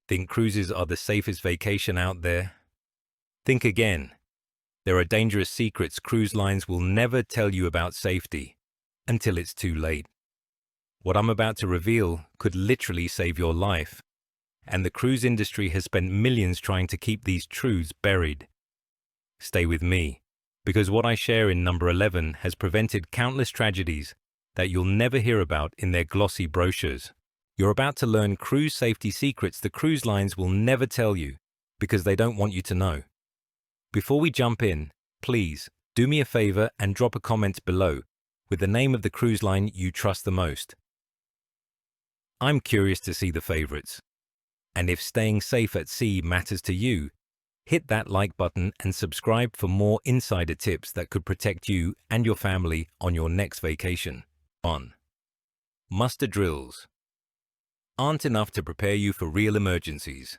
Think cruises are the safest vacation out there? Think again. There are dangerous secrets cruise lines will never tell you about safety until it's too late. What I'm about to reveal could literally save your life, and the cruise industry has spent millions trying to keep these truths buried. Stay with me, because what I share in number 11 has prevented countless tragedies that you'll never hear about in their glossy brochures. You're about to learn cruise safety secrets the cruise lines will never tell you because they don't want you to know. Before we jump in, please do me a favor and drop a comment below with the name of the cruise line you trust the most. I'm curious to see the favorites. And if staying safe at sea matters to you, hit that like button and subscribe for more insider tips that could protect you and your family on your next vacation. 1. Muster drills aren't enough to prepare you for real emergencies.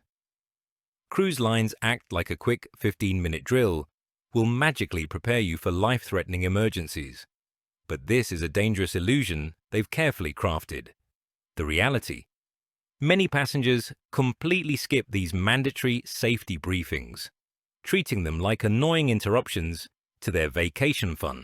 Cruise lines act like a quick 15-minute drill will magically prepare you for life-threatening emergencies. But this is a dangerous illusion they've carefully crafted. The reality: many passengers completely skip these mandatory safety briefings, treating them like annoying interruptions to their vacation fun.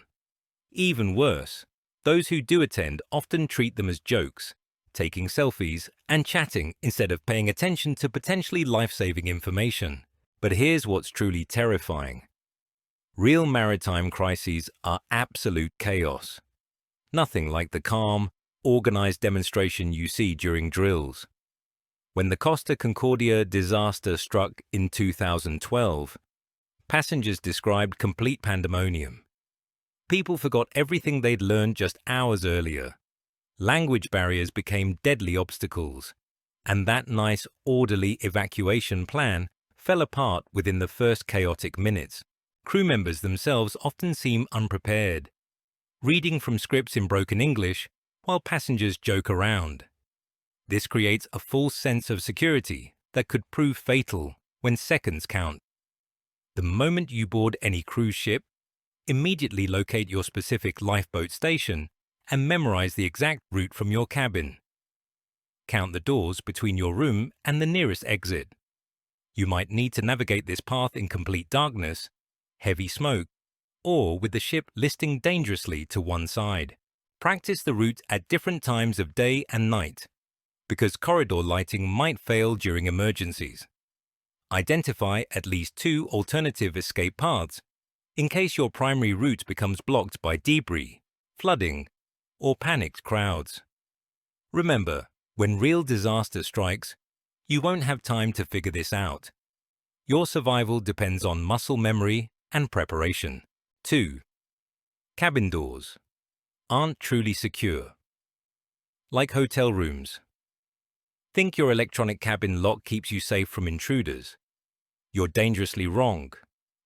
Even worse, those who do attend often treat them as jokes, taking selfies and chatting instead of paying attention to potentially life-saving information. But here's what's truly terrifying. Real maritime crises are absolute chaos. Nothing like the calm, organized demonstration you see during drills. When the Costa Concordia disaster struck in 2012, passengers described complete pandemonium. People forgot everything they'd learned just hours earlier. Language barriers became deadly obstacles, and that nice, orderly evacuation plan fell apart within the first chaotic minutes. Crew members themselves often seem unprepared, reading from scripts in broken English while passengers joke around. This creates a false sense of security that could prove fatal when seconds count. The moment you board any cruise ship, immediately locate your specific lifeboat station and memorize the exact route from your cabin. Count the doors between your room and the nearest exit. You might need to navigate this path in complete darkness, heavy smoke, or with the ship listing dangerously to one side. Practice the route at different times of day and night, because corridor lighting might fail during emergencies. Identify at least 2 alternative escape paths in case your primary route becomes blocked by debris, flooding, or panicked crowds. Remember, when real disaster strikes, you won't have time to figure this out. Your survival depends on muscle memory and preparation. 2. Cabin doors aren't truly secure. Like hotel rooms. Think your electronic cabin lock keeps you safe from intruders. You're dangerously wrong,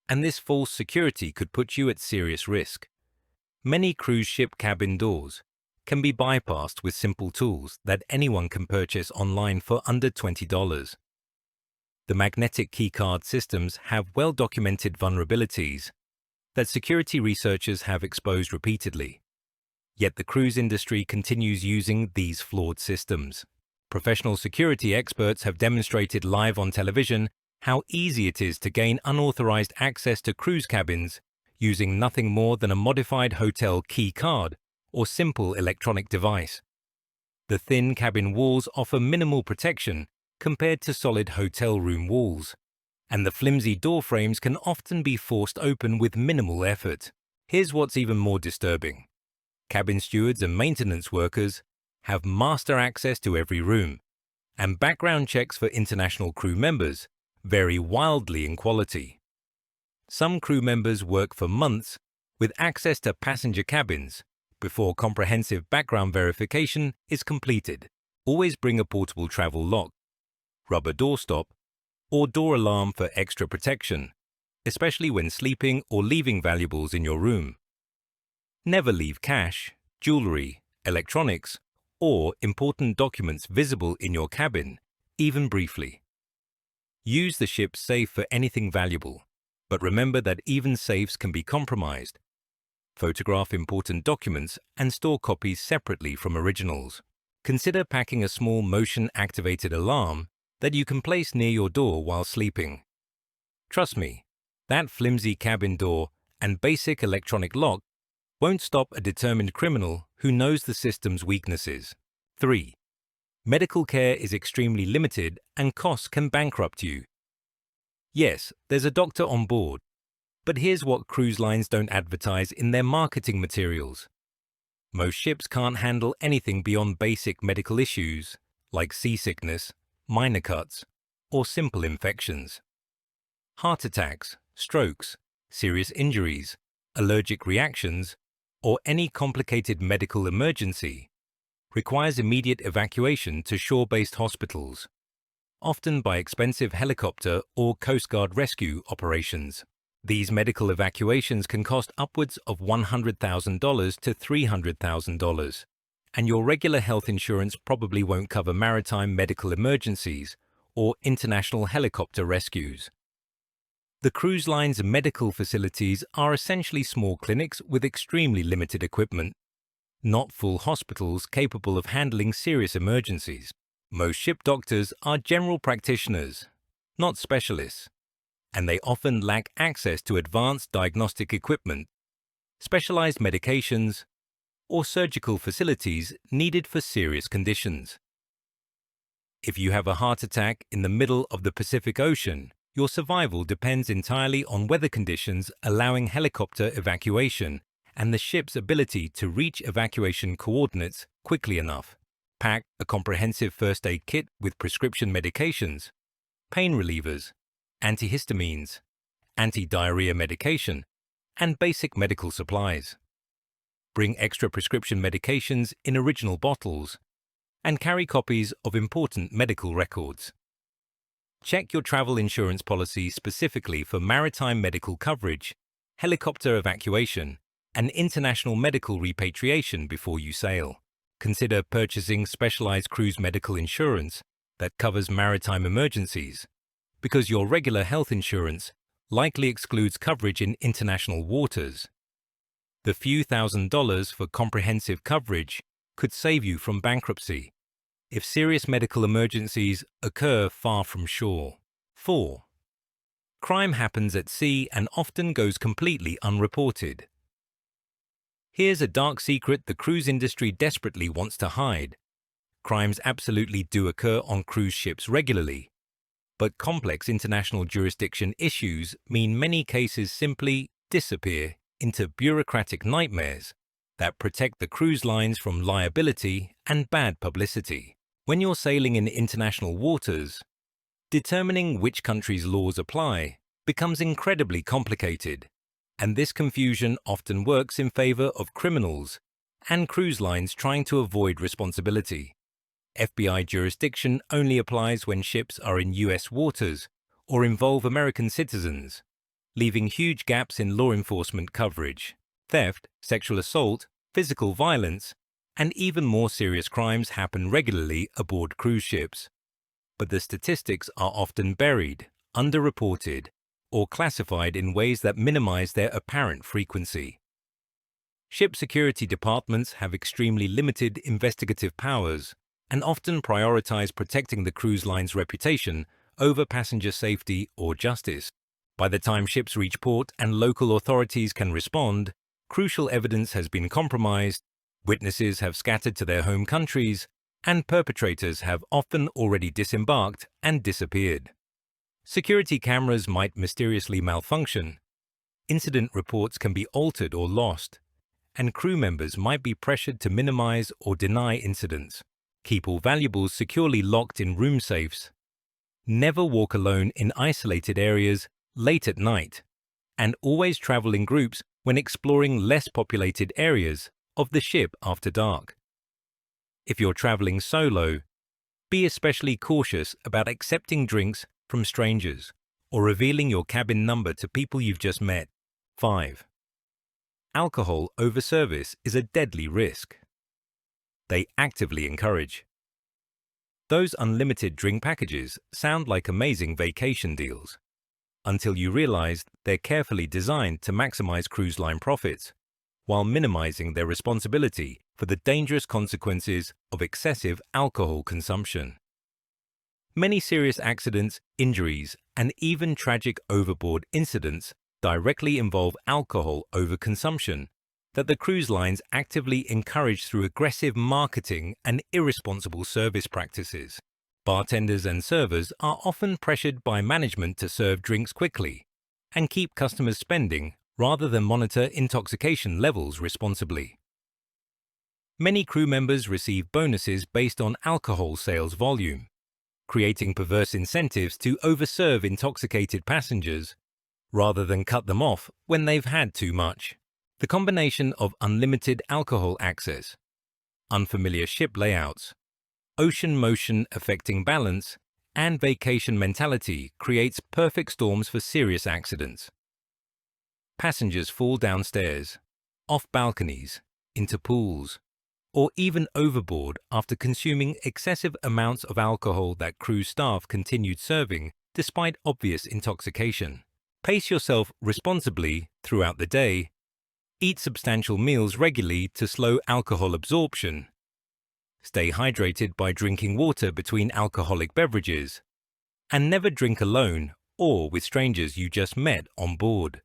and this false security could put you at serious risk. Many cruise ship cabin doors can be bypassed with simple tools that anyone can purchase online for under $20. The magnetic keycard systems have well-documented vulnerabilities that security researchers have exposed repeatedly. Yet the cruise industry continues using these flawed systems. Professional security experts have demonstrated live on television how easy it is to gain unauthorized access to cruise cabins using nothing more than a modified hotel key card or simple electronic device. The thin cabin walls offer minimal protection compared to solid hotel room walls, and the flimsy door frames can often be forced open with minimal effort. Here's what's even more disturbing. Cabin stewards and maintenance workers have master access to every room, and background checks for international crew members vary wildly in quality. Some crew members work for months with access to passenger cabins before comprehensive background verification is completed. Always bring a portable travel lock, rubber doorstop, or door alarm for extra protection, especially when sleeping or leaving valuables in your room. Never leave cash, jewelry, electronics, or important documents visible in your cabin, even briefly. Use the ship's safe for anything valuable, but remember that even safes can be compromised. Photograph important documents and store copies separately from originals. Consider packing a small motion-activated alarm that you can place near your door while sleeping. Trust me, that flimsy cabin door and basic electronic lock won't stop a determined criminal who knows the system's weaknesses. 3. Medical care is extremely limited and costs can bankrupt you. Yes, there's a doctor on board, but here's what cruise lines don't advertise in their marketing materials. Most ships can't handle anything beyond basic medical issues, like seasickness, minor cuts, or simple infections. Heart attacks, strokes, serious injuries, allergic reactions, or any complicated medical emergency requires immediate evacuation to shore-based hospitals, often by expensive helicopter or Coast Guard rescue operations. These medical evacuations can cost upwards of $100,000 to $300,000, and your regular health insurance probably won't cover maritime medical emergencies or international helicopter rescues. The cruise line's medical facilities are essentially small clinics with extremely limited equipment, not full hospitals capable of handling serious emergencies. Most ship doctors are general practitioners, not specialists, and they often lack access to advanced diagnostic equipment, specialized medications, or surgical facilities needed for serious conditions. If you have a heart attack in the middle of the Pacific Ocean, your survival depends entirely on weather conditions allowing helicopter evacuation and the ship's ability to reach evacuation coordinates quickly enough. Pack a comprehensive first aid kit with prescription medications, pain relievers, antihistamines, anti-diarrhea medication, and basic medical supplies. Bring extra prescription medications in original bottles and carry copies of important medical records. Check your travel insurance policy specifically for maritime medical coverage, helicopter evacuation, and international medical repatriation before you sail. Consider purchasing specialized cruise medical insurance that covers maritime emergencies, because your regular health insurance likely excludes coverage in international waters. The few $1,000s for comprehensive coverage could save you from bankruptcy if serious medical emergencies occur far from shore. 4. Crime happens at sea and often goes completely unreported. Here's a dark secret the cruise industry desperately wants to hide. Crimes absolutely do occur on cruise ships regularly, but complex international jurisdiction issues mean many cases simply disappear into bureaucratic nightmares that protect the cruise lines from liability and bad publicity. When you're sailing in international waters, determining which country's laws apply becomes incredibly complicated, and this confusion often works in favor of criminals and cruise lines trying to avoid responsibility. FBI jurisdiction only applies when ships are in U.S. waters or involve American citizens, leaving huge gaps in law enforcement coverage. Theft, sexual assault, physical violence, and even more serious crimes happen regularly aboard cruise ships, but the statistics are often buried, underreported, or classified in ways that minimize their apparent frequency. Ship security departments have extremely limited investigative powers and often prioritize protecting the cruise line's reputation over passenger safety or justice. By the time ships reach port and local authorities can respond, crucial evidence has been compromised, witnesses have scattered to their home countries, and perpetrators have often already disembarked and disappeared. Security cameras might mysteriously malfunction, incident reports can be altered or lost, and crew members might be pressured to minimize or deny incidents. Keep all valuables securely locked in room safes. Never walk alone in isolated areas late at night, and always travel in groups when exploring less populated areas of the ship after dark. If you're traveling solo, be especially cautious about accepting drinks from strangers or revealing your cabin number to people you've just met. 5. Alcohol over service is a deadly risk. They actively encourage. Those unlimited drink packages sound like amazing vacation deals, until you realize they're carefully designed to maximize cruise line profits, while minimizing their responsibility for the dangerous consequences of excessive alcohol consumption. Many serious accidents, injuries, and even tragic overboard incidents directly involve alcohol overconsumption that the cruise lines actively encourage through aggressive marketing and irresponsible service practices. Bartenders and servers are often pressured by management to serve drinks quickly and keep customers spending rather than monitor intoxication levels responsibly. Many crew members receive bonuses based on alcohol sales volume, creating perverse incentives to overserve intoxicated passengers rather than cut them off when they've had too much. The combination of unlimited alcohol access, unfamiliar ship layouts, ocean motion affecting balance, and vacation mentality creates perfect storms for serious accidents. Passengers fall downstairs, off balconies, into pools, or even overboard after consuming excessive amounts of alcohol that cruise staff continued serving despite obvious intoxication. Pace yourself responsibly throughout the day. Eat substantial meals regularly to slow alcohol absorption. Stay hydrated by drinking water between alcoholic beverages. And never drink alone or with strangers you just met on board.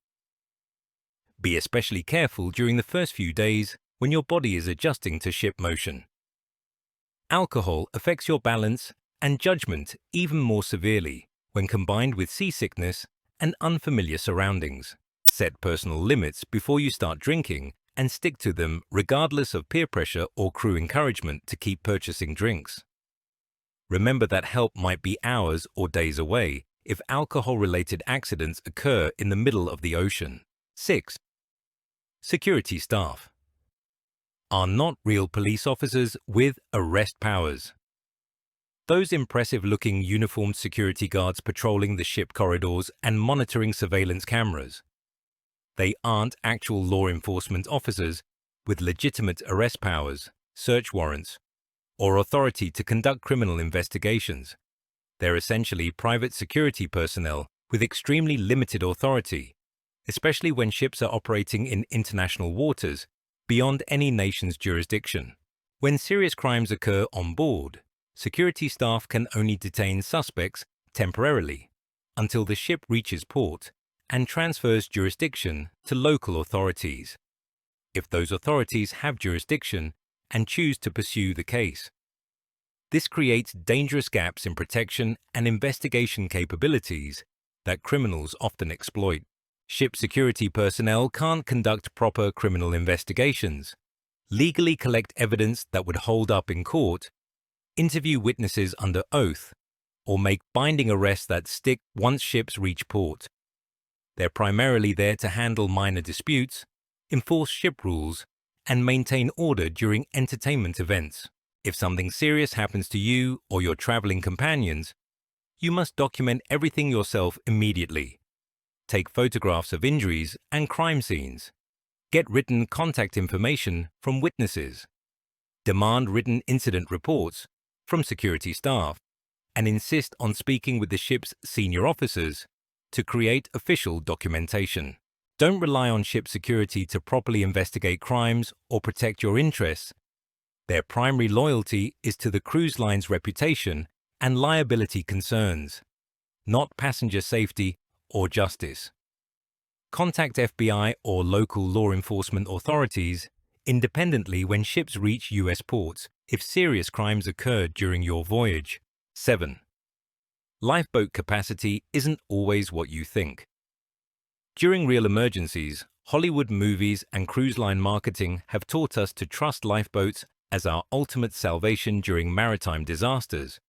Be especially careful during the first few days when your body is adjusting to ship motion. Alcohol affects your balance and judgment even more severely when combined with seasickness and unfamiliar surroundings. Set personal limits before you start drinking and stick to them regardless of peer pressure or crew encouragement to keep purchasing drinks. Remember that help might be hours or days away if alcohol-related accidents occur in the middle of the ocean. 6. Security staff are not real police officers with arrest powers. Those impressive-looking uniformed security guards patrolling the ship corridors and monitoring surveillance cameras. They aren't actual law enforcement officers with legitimate arrest powers, search warrants, or authority to conduct criminal investigations. They're essentially private security personnel with extremely limited authority, especially when ships are operating in international waters beyond any nation's jurisdiction. When serious crimes occur on board, security staff can only detain suspects temporarily until the ship reaches port and transfers jurisdiction to local authorities, if those authorities have jurisdiction and choose to pursue the case. This creates dangerous gaps in protection and investigation capabilities that criminals often exploit. Ship security personnel can't conduct proper criminal investigations, legally collect evidence that would hold up in court, interview witnesses under oath, or make binding arrests that stick once ships reach port. They're primarily there to handle minor disputes, enforce ship rules, and maintain order during entertainment events. If something serious happens to you or your traveling companions, you must document everything yourself immediately. Take photographs of injuries and crime scenes. Get written contact information from witnesses. Demand written incident reports from security staff, and insist on speaking with the ship's senior officers to create official documentation. Don't rely on ship security to properly investigate crimes or protect your interests. Their primary loyalty is to the cruise line's reputation and liability concerns, not passenger safety or justice. Contact FBI or local law enforcement authorities independently when ships reach U.S. ports if serious crimes occurred during your voyage. 7. Lifeboat capacity isn't always what you think. During real emergencies, Hollywood movies and cruise line marketing have taught us to trust lifeboats as our ultimate salvation during maritime disasters.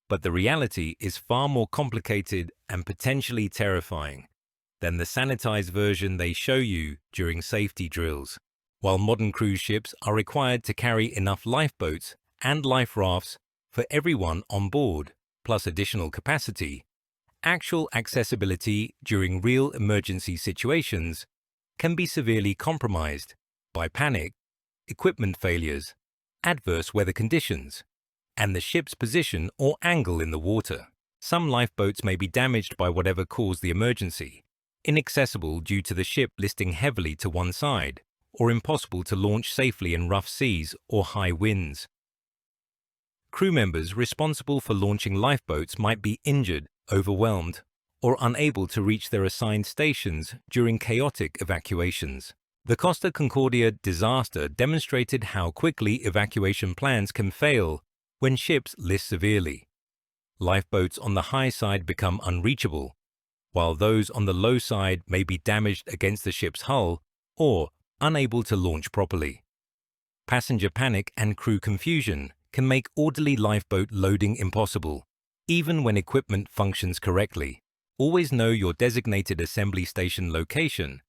But the reality is far more complicated and potentially terrifying than the sanitized version they show you during safety drills. While modern cruise ships are required to carry enough lifeboats and life rafts for everyone on board, plus additional capacity, actual accessibility during real emergency situations can be severely compromised by panic, equipment failures, adverse weather conditions, and the ship's position or angle in the water. Some lifeboats may be damaged by whatever caused the emergency, inaccessible due to the ship listing heavily to one side, or impossible to launch safely in rough seas or high winds. Crew members responsible for launching lifeboats might be injured, overwhelmed, or unable to reach their assigned stations during chaotic evacuations. The Costa Concordia disaster demonstrated how quickly evacuation plans can fail when ships list severely. Lifeboats on the high side become unreachable, while those on the low side may be damaged against the ship's hull or unable to launch properly. Passenger panic and crew confusion can make orderly lifeboat loading impossible, even when equipment functions correctly. Always know your designated assembly station location,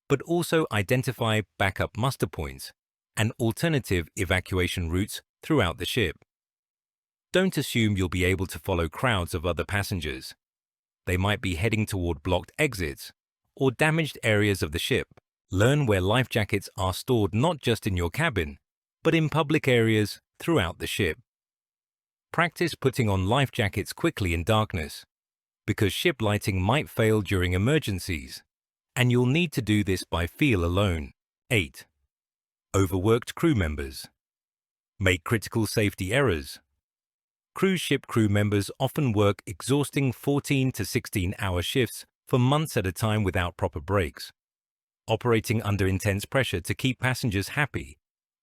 but also identify backup muster points and alternative evacuation routes throughout the ship. Don't assume you'll be able to follow crowds of other passengers. They might be heading toward blocked exits or damaged areas of the ship. Learn where life jackets are stored not just in your cabin, but in public areas throughout the ship. Practice putting on life jackets quickly in darkness, because ship lighting might fail during emergencies, and you'll need to do this by feel alone. 8. Overworked crew members. Make critical safety errors. Cruise ship crew members often work exhausting 14 to 16-hour shifts for months at a time without proper breaks, operating under intense pressure to keep passengers happy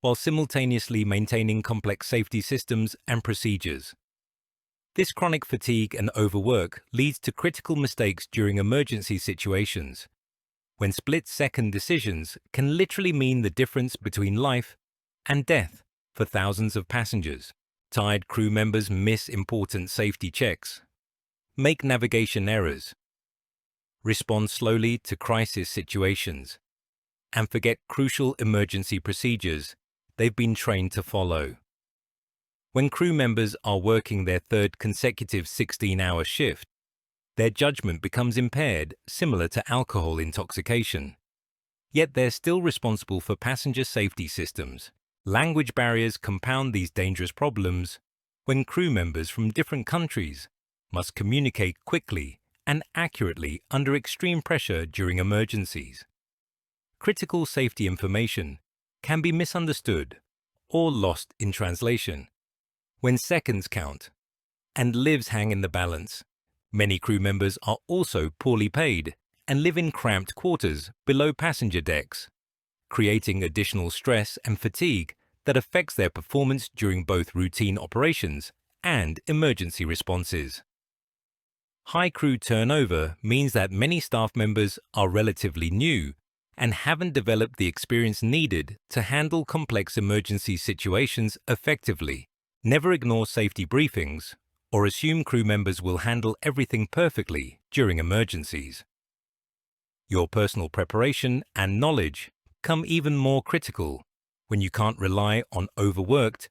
while simultaneously maintaining complex safety systems and procedures. This chronic fatigue and overwork leads to critical mistakes during emergency situations, when split-second decisions can literally mean the difference between life and death for thousands of passengers. Tired crew members miss important safety checks, make navigation errors, respond slowly to crisis situations, and forget crucial emergency procedures they've been trained to follow. When crew members are working their third consecutive 16-hour shift, their judgment becomes impaired, similar to alcohol intoxication. Yet they're still responsible for passenger safety systems. Language barriers compound these dangerous problems when crew members from different countries must communicate quickly and accurately under extreme pressure during emergencies. Critical safety information can be misunderstood or lost in translation. When seconds count and lives hang in the balance, many crew members are also poorly paid and live in cramped quarters below passenger decks, creating additional stress and fatigue that affects their performance during both routine operations and emergency responses. High crew turnover means that many staff members are relatively new and haven't developed the experience needed to handle complex emergency situations effectively. Never ignore safety briefings or assume crew members will handle everything perfectly during emergencies. Your personal preparation and knowledge come even more critical when you can't rely on overworked,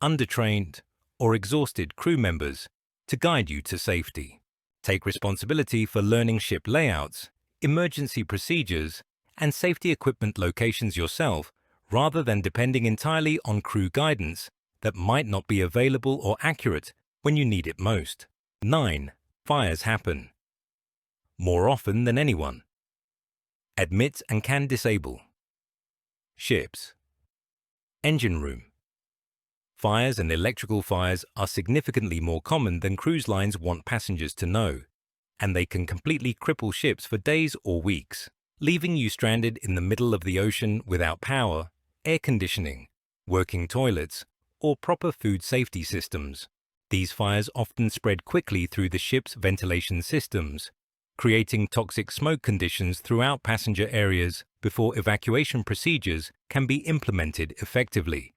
undertrained, or exhausted crew members to guide you to safety. Take responsibility for learning ship layouts, emergency procedures, and safety equipment locations yourself, rather than depending entirely on crew guidance that might not be available or accurate when you need it most. 9. Fires happen more often than anyone. Admit and can disable. Ships. Engine room. Fires and electrical fires are significantly more common than cruise lines want passengers to know, and they can completely cripple ships for days or weeks, leaving you stranded in the middle of the ocean without power, air conditioning, working toilets, or proper food safety systems. These fires often spread quickly through the ship's ventilation systems, creating toxic smoke conditions throughout passenger areas before evacuation procedures can be implemented effectively.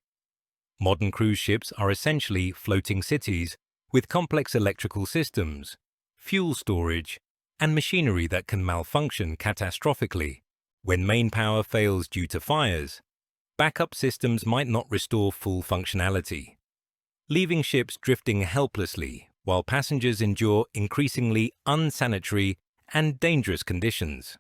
Modern cruise ships are essentially floating cities with complex electrical systems, fuel storage, and machinery that can malfunction catastrophically. When main power fails due to fires, backup systems might not restore full functionality, leaving ships drifting helplessly while passengers endure increasingly unsanitary and dangerous conditions.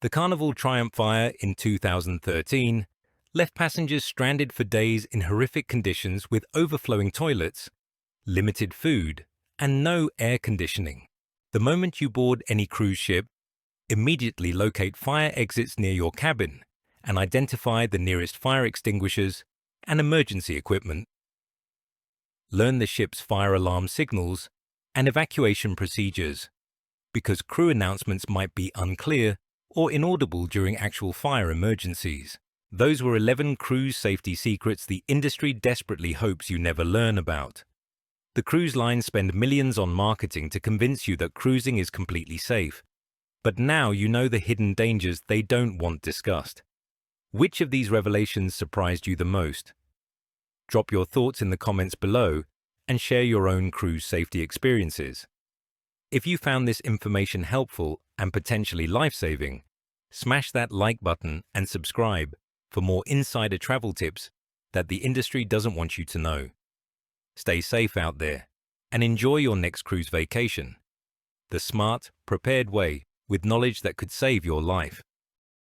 The Carnival Triumph fire in 2013 left passengers stranded for days in horrific conditions with overflowing toilets, limited food, and no air conditioning. The moment you board any cruise ship, immediately locate fire exits near your cabin and identify the nearest fire extinguishers and emergency equipment. Learn the ship's fire alarm signals and evacuation procedures, because crew announcements might be unclear or inaudible during actual fire emergencies. Those were 11 cruise safety secrets the industry desperately hopes you never learn about. The cruise lines spend millions on marketing to convince you that cruising is completely safe. But now you know the hidden dangers they don't want discussed. Which of these revelations surprised you the most? Drop your thoughts in the comments below and share your own cruise safety experiences. If you found this information helpful and potentially life-saving, smash that like button and subscribe for more insider travel tips that the industry doesn't want you to know. Stay safe out there and enjoy your next cruise vacation. The smart, prepared way with knowledge that could save your life.